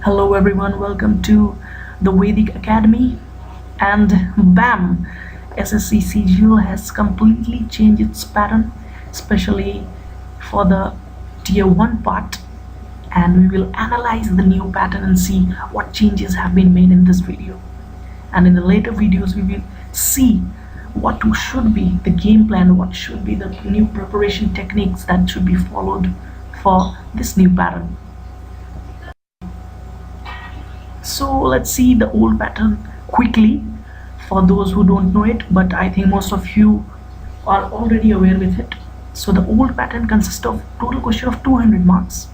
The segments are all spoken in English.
Hello everyone, welcome to the Vedic Academy. And bam, SSC CGL has completely changed its pattern, especially for the tier 1 part. And we will analyze the new pattern and see what changes have been made in this video. And in the later videos, we will see what should be the game plan, what should be the new preparation techniques that should be followed for this new pattern. So let's see the old pattern quickly for those who don't know it, but I think most of you are already aware with it. So the old pattern consists of total question of 200 marks,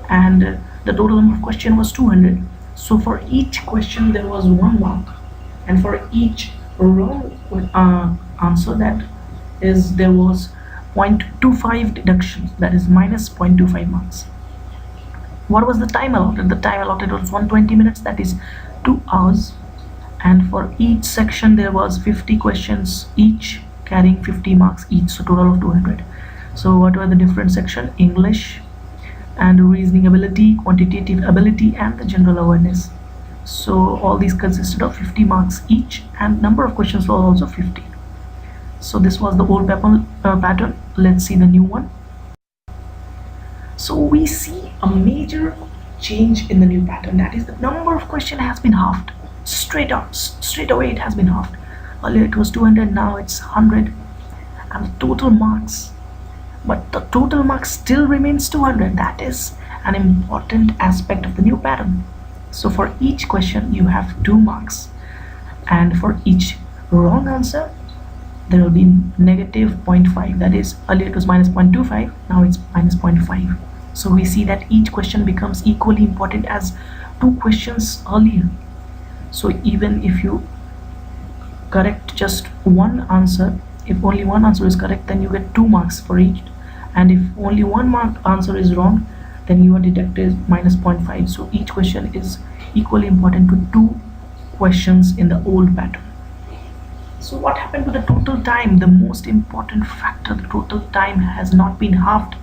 and the total number of question was 200. So for each question there was 1 mark, and for each wrong answer, that is, there was 0.25 deduction, that is minus 0.25 marks. What was the time allotted? The time allotted was 120 minutes, that is 2 hours. And for each section there was 50 questions each, carrying 50 marks each, so total of 200. So what were the different sections? English and reasoning ability, quantitative ability, and the general awareness. So all these consisted of 50 marks each, and number of questions was also 50. So this was the old pattern. Let's see the new one. So we see a major change in the new pattern, that is the number of question has been halved. Straight away it has been halved. Earlier it was 200, now it's 100. And the total marks, but the total marks still remains 200. That is an important aspect of the new pattern. So for each question you have 2 marks, and for each wrong answer there will be negative 0.5. that is, earlier it was minus 0.25, now it's minus 0.5. So we see that each question becomes equally important as 2 questions earlier. So even if you correct just one answer, if only one answer is correct, then you get 2 marks for each, and if only one answer is wrong, then you are deducted minus 0.5. So each question is equally important to 2 questions in the old pattern. So what happened to the total time? The most important factor, the total time has not been halved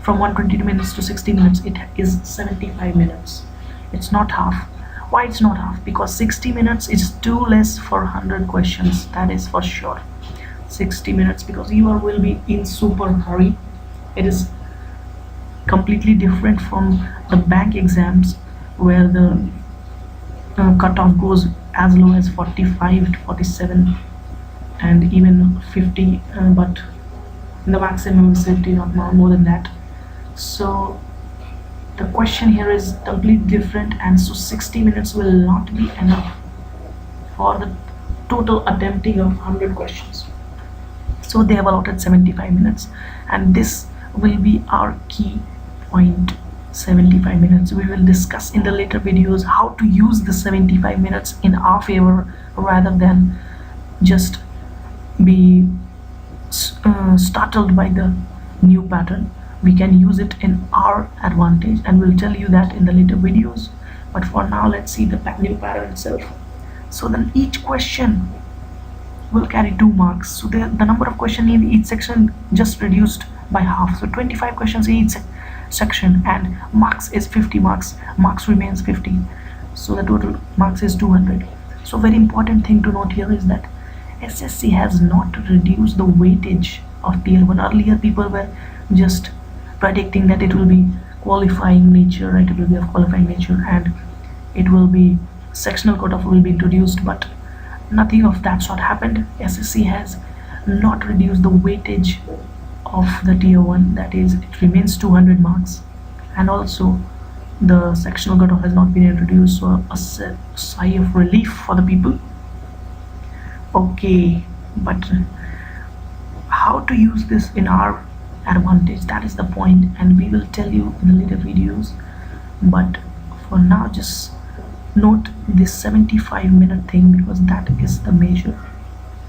from 120 minutes to 60 minutes. It is 75 minutes. It's not half. Why it's not half? Because 60 minutes is too less for 100 questions, that is for sure. 60 minutes, because you will be in super hurry. It is completely different from the bank exams where the cutoff goes as low as 45 to 47 and even 50, but the maximum is 50, not more than that. So the question here is completely different, and so 60 minutes will not be enough for the total attempting of 100 questions. So they have allotted 75 minutes, and this will be our key point. 75 minutes. We will discuss in the later videos how to use the 75 minutes in our favor rather than just be startled by the new pattern. We can use it in our advantage, and we'll tell you that in the later videos. But for now, let's see the new pattern itself. So then each question will carry 2 marks. So the number of questions in each section just reduced by half. So 25 questions in each section, and marks is 50 marks. Marks remains 50. So the total marks is 200. So very important thing to note here is that SSC has not reduced the weightage of tier 1. Earlier people were just predicting that it will be qualifying nature, right? It will be of qualifying nature, and it will be sectional cutoff will be introduced, but nothing of that sort happened. SSC has not reduced the weightage of the tier 1, that is, it remains 200 marks, and also the sectional cutoff has not been introduced. So a sigh of relief for the people. Okay, but how to use this in our advantage, that is the point, and we will tell you in the later videos. But for now, just note this 75-minute thing, because that is the major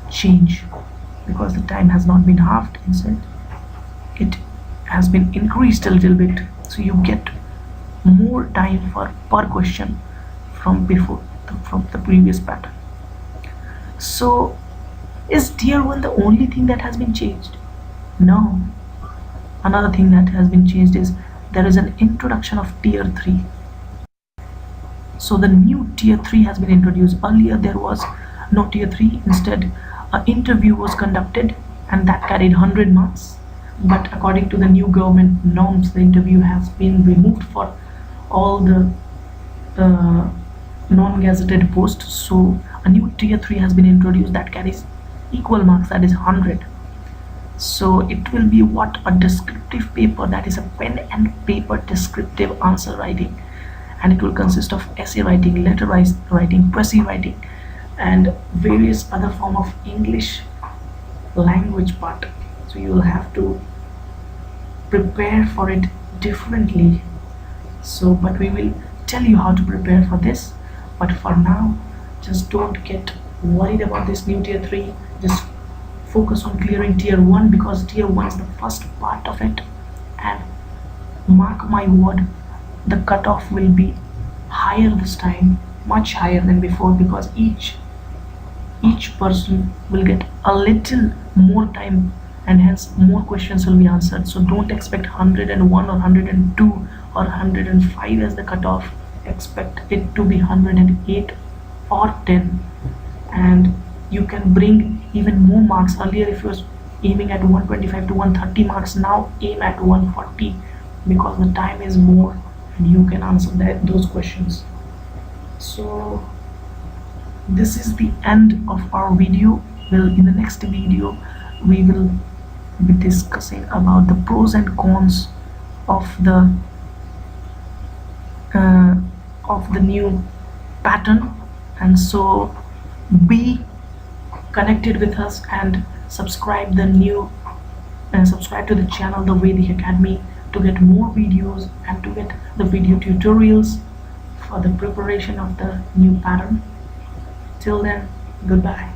change, because the time has not been halved. Instead it has been increased a little bit, so you get more time for per question from before, from the previous pattern. So is tier 1 the only thing that has been changed? No. Another thing that has been changed is there is an introduction of tier 3. So the new tier 3 has been introduced. Earlier there was no tier 3. Instead, an interview was conducted and that carried 100 marks. But according to the new government norms, the interview has been removed for all the non-gazetted posts. So a new tier 3 has been introduced that carries equal marks, that is 100. So it will be what, a descriptive paper, that is a pen and paper descriptive answer writing, and it will consist of essay writing, letter writing, pressy writing, and various other form of English language part. So you will have to prepare for it differently. So but we will tell you how to prepare for this. But for now, just don't get worried about this new tier 3. Just focus on clearing tier 1, because tier 1 is the first part of it, and mark my word, the cutoff will be higher this time, much higher than before, because each person will get a little more time, and hence more questions will be answered. So don't expect 101 or 102 or 105 as the cutoff. Expect it to be 108 or 10, and you can bring even more marks. Earlier if you was aiming at 125 to 130 marks, now aim at 140, because the time is more and you can answer those questions. So this is the end of our video. Well, in the next video we will be discussing about the pros and cons of the new pattern. And so be connected with us and subscribe subscribe to the channel, The Vedic Academy, to get more videos and to get the video tutorials for the preparation of the new pattern. Till then, goodbye.